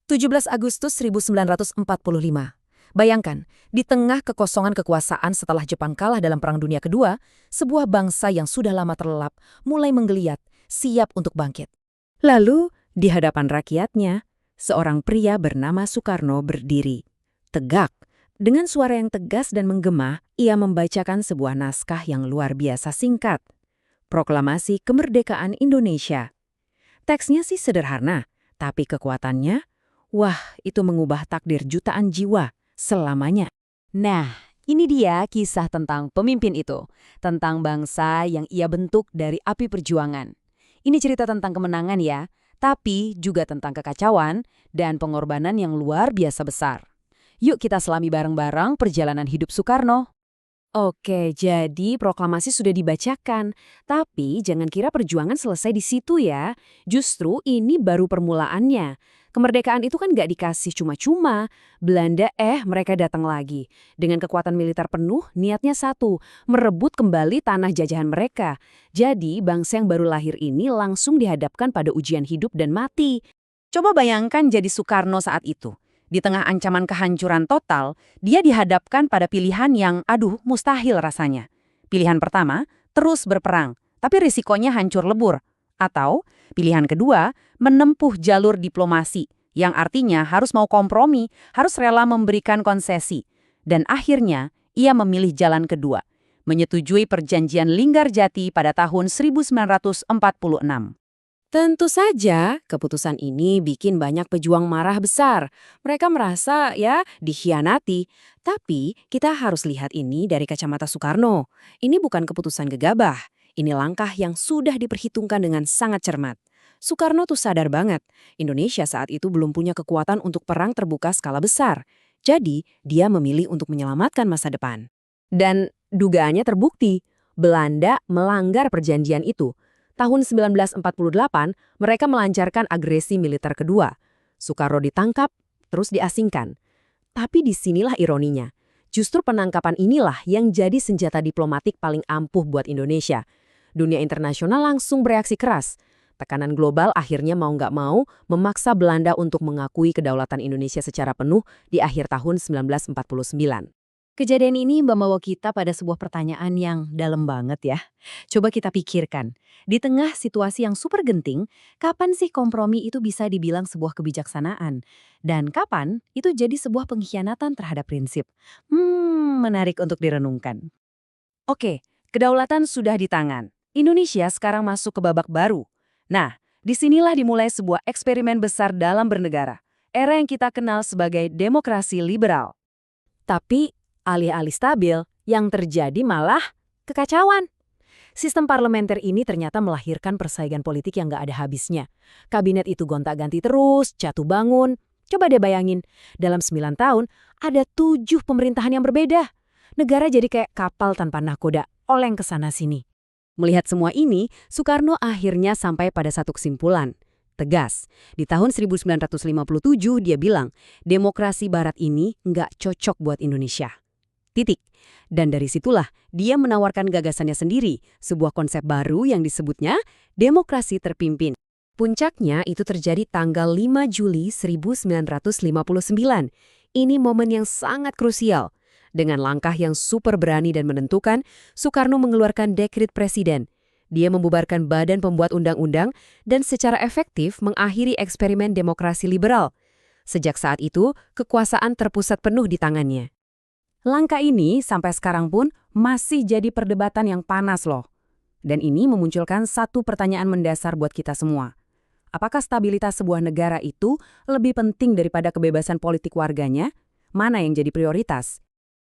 17 Agustus 1945. Bayangkan, di tengah kekosongan kekuasaan setelah Jepang kalah dalam Perang Dunia Kedua, sebuah bangsa yang sudah lama terlelap mulai menggeliat, siap untuk bangkit. Lalu, di hadapan rakyatnya, seorang pria bernama Soekarno berdiri. Tegak, dengan suara yang tegas dan menggema, ia membacakan sebuah naskah yang luar biasa singkat. Proklamasi Kemerdekaan Indonesia. Teksnya sih sederhana, tapi kekuatannya, wah, itu mengubah takdir jutaan jiwa selamanya. Nah, ini dia kisah tentang pemimpin itu, tentang bangsa yang ia bentuk dari api perjuangan. Ini cerita tentang kemenangan ya, tapi juga tentang kekacauan dan pengorbanan yang luar biasa besar. Yuk kita selami bareng-bareng perjalanan hidup Soekarno. Oke, jadi proklamasi sudah dibacakan. Tapi jangan kira perjuangan selesai di situ ya. Justru ini baru permulaannya. Kemerdekaan itu kan nggak dikasih cuma-cuma. Belanda mereka datang lagi. Dengan kekuatan militer penuh, niatnya satu, merebut kembali tanah jajahan mereka. Jadi bangsa yang baru lahir ini langsung dihadapkan pada ujian hidup dan mati. Coba bayangkan jadi Soekarno saat itu. Di tengah ancaman kehancuran total, dia dihadapkan pada pilihan yang, mustahil rasanya. Pilihan pertama, terus berperang, tapi risikonya hancur lebur. Atau, pilihan kedua, menempuh jalur diplomasi, yang artinya harus mau kompromi, harus rela memberikan konsesi. Dan akhirnya, ia memilih jalan kedua, menyetujui perjanjian Linggarjati pada tahun 1946. Tentu saja, keputusan ini bikin banyak pejuang marah besar. Mereka merasa, dikhianati. Tapi, kita harus lihat ini dari kacamata Soekarno. Ini bukan keputusan gegabah. Ini langkah yang sudah diperhitungkan dengan sangat cermat. Soekarno tuh sadar banget, Indonesia saat itu belum punya kekuatan untuk perang terbuka skala besar. Jadi, dia memilih untuk menyelamatkan masa depan. Dan dugaannya terbukti. Belanda melanggar perjanjian itu. Tahun 1948, mereka melancarkan agresi militer kedua. Soekarno ditangkap, terus diasingkan. Tapi disinilah ironinya. Justru penangkapan inilah yang jadi senjata diplomatik paling ampuh buat Indonesia. Dunia internasional langsung bereaksi keras. Tekanan global akhirnya mau nggak mau memaksa Belanda untuk mengakui kedaulatan Indonesia secara penuh di akhir tahun 1949. Kejadian ini membawa kita pada sebuah pertanyaan yang dalam banget ya. Coba kita pikirkan, di tengah situasi yang super genting, kapan sih kompromi itu bisa dibilang sebuah kebijaksanaan? Dan kapan itu jadi sebuah pengkhianatan terhadap prinsip? Menarik untuk direnungkan. Oke, kedaulatan sudah di tangan. Indonesia sekarang masuk ke babak baru. Nah, disinilah dimulai sebuah eksperimen besar dalam bernegara. Era yang kita kenal sebagai demokrasi liberal. Tapi, alih-alih stabil, yang terjadi malah kekacauan. Sistem parlementer ini ternyata melahirkan persaingan politik yang gak ada habisnya. Kabinet itu gonta-ganti terus, jatuh bangun. Coba deh bayangin, dalam 9 tahun ada 7 pemerintahan yang berbeda. Negara jadi kayak kapal tanpa nahkoda, oleng ke sana-sini. Melihat semua ini, Soekarno akhirnya sampai pada satu kesimpulan. Tegas, di tahun 1957 dia bilang, demokrasi barat ini nggak cocok buat Indonesia. Titik. Dan dari situlah dia menawarkan gagasannya sendiri, sebuah konsep baru yang disebutnya demokrasi terpimpin. Puncaknya itu terjadi tanggal 5 Juli 1959. Ini momen yang sangat krusial. Dengan langkah yang super berani dan menentukan, Soekarno mengeluarkan dekret presiden. Dia membubarkan badan pembuat undang-undang dan secara efektif mengakhiri eksperimen demokrasi liberal. Sejak saat itu, kekuasaan terpusat penuh di tangannya. Langkah ini sampai sekarang pun masih jadi perdebatan yang panas loh. Dan ini memunculkan satu pertanyaan mendasar buat kita semua. Apakah stabilitas sebuah negara itu lebih penting daripada kebebasan politik warganya? Mana yang jadi prioritas?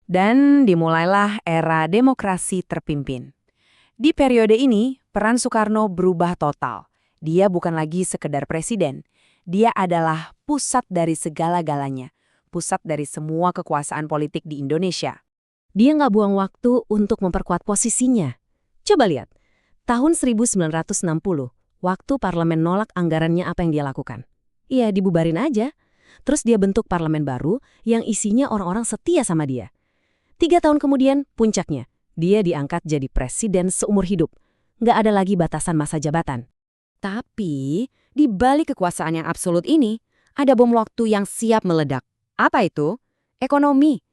Dan dimulailah era demokrasi terpimpin. Di periode ini, peran Soekarno berubah total. Dia bukan lagi sekedar presiden. Dia adalah pusat dari segala-galanya. Pusat dari semua kekuasaan politik di Indonesia. Dia nggak buang waktu untuk memperkuat posisinya. Coba lihat, tahun 1960, waktu parlemen nolak anggarannya apa yang dia lakukan? Iya, dibubarin aja. Terus dia bentuk parlemen baru yang isinya orang-orang setia sama dia. 3 tahun kemudian, puncaknya, dia diangkat jadi presiden seumur hidup. Nggak ada lagi batasan masa jabatan. Tapi, di balik kekuasaan yang absolut ini, ada bom waktu yang siap meledak. Apa itu? Ekonomi.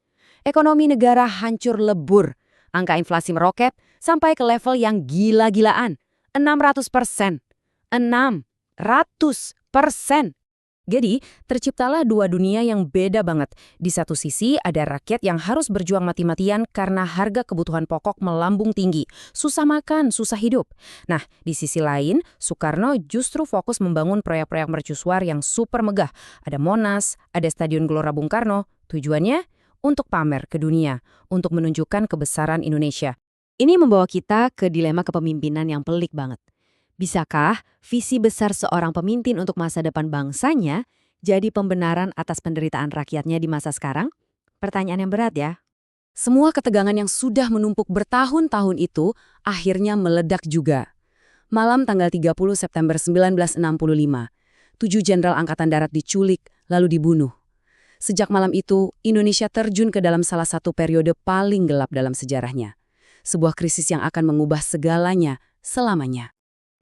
Ekonomi negara hancur lebur. Angka inflasi meroket sampai ke level yang gila-gilaan. 600%. 600%. Jadi, terciptalah dua dunia yang beda banget. Di satu sisi, ada rakyat yang harus berjuang mati-matian karena harga kebutuhan pokok melambung tinggi. Susah makan, susah hidup. Nah, di sisi lain, Soekarno justru fokus membangun proyek-proyek mercusuar yang super megah. Ada Monas, ada Stadion Gelora Bung Karno. Tujuannya? Untuk pamer ke dunia, untuk menunjukkan kebesaran Indonesia. Ini membawa kita ke dilema kepemimpinan yang pelik banget. Bisakah visi besar seorang pemimpin untuk masa depan bangsanya jadi pembenaran atas penderitaan rakyatnya di masa sekarang? Pertanyaan yang berat ya. Semua ketegangan yang sudah menumpuk bertahun-tahun itu akhirnya meledak juga. Malam tanggal 30 September 1965, 7 jenderal Angkatan Darat diculik lalu dibunuh. Sejak malam itu, Indonesia terjun ke dalam salah satu periode paling gelap dalam sejarahnya. Sebuah krisis yang akan mengubah segalanya selamanya.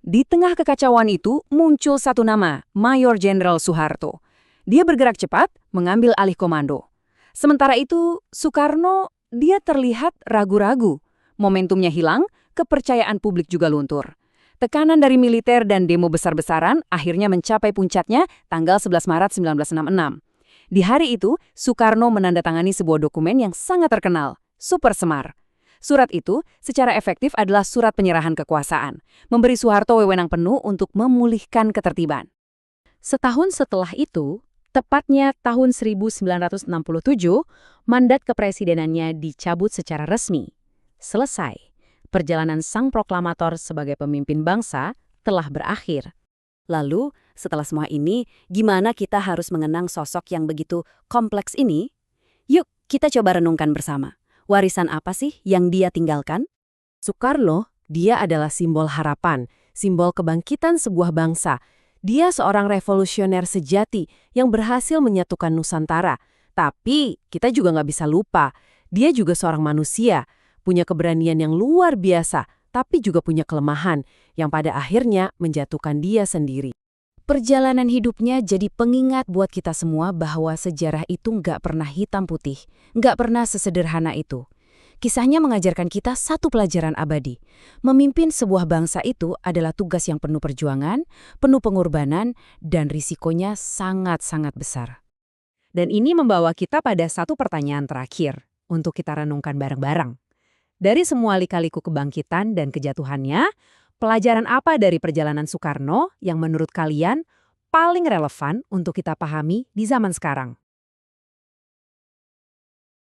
Di tengah kekacauan itu muncul satu nama, Mayor Jenderal Soeharto. Dia bergerak cepat, mengambil alih komando. Sementara itu, Soekarno, dia terlihat ragu-ragu. Momentumnya hilang, kepercayaan publik juga luntur. Tekanan dari militer dan demo besar-besaran akhirnya mencapai puncaknya tanggal 11 Maret 1966. Di hari itu, Soekarno menandatangani sebuah dokumen yang sangat terkenal, Super Semar. Surat itu secara efektif adalah surat penyerahan kekuasaan, memberi Soeharto wewenang penuh untuk memulihkan ketertiban. Setahun setelah itu, tepatnya tahun 1967, mandat kepresidenannya dicabut secara resmi. Selesai. Perjalanan sang proklamator sebagai pemimpin bangsa telah berakhir. Lalu, setelah semua ini, gimana kita harus mengenang sosok yang begitu kompleks ini? Yuk, kita coba renungkan bersama. Warisan apa sih yang dia tinggalkan? Soekarno, dia adalah simbol harapan, simbol kebangkitan sebuah bangsa. Dia seorang revolusioner sejati yang berhasil menyatukan Nusantara. Tapi kita juga nggak bisa lupa, dia juga seorang manusia, punya keberanian yang luar biasa, tapi juga punya kelemahan yang pada akhirnya menjatuhkan dia sendiri. Perjalanan hidupnya jadi pengingat buat kita semua bahwa sejarah itu nggak pernah hitam putih, nggak pernah sesederhana itu. Kisahnya mengajarkan kita satu pelajaran abadi. Memimpin sebuah bangsa itu adalah tugas yang penuh perjuangan, penuh pengorbanan, dan risikonya sangat-sangat besar. Dan ini membawa kita pada satu pertanyaan terakhir untuk kita renungkan bareng-bareng. Dari semua lika-liku kebangkitan dan kejatuhannya, pelajaran apa dari perjalanan Soekarno yang menurut kalian paling relevan untuk kita pahami di zaman sekarang?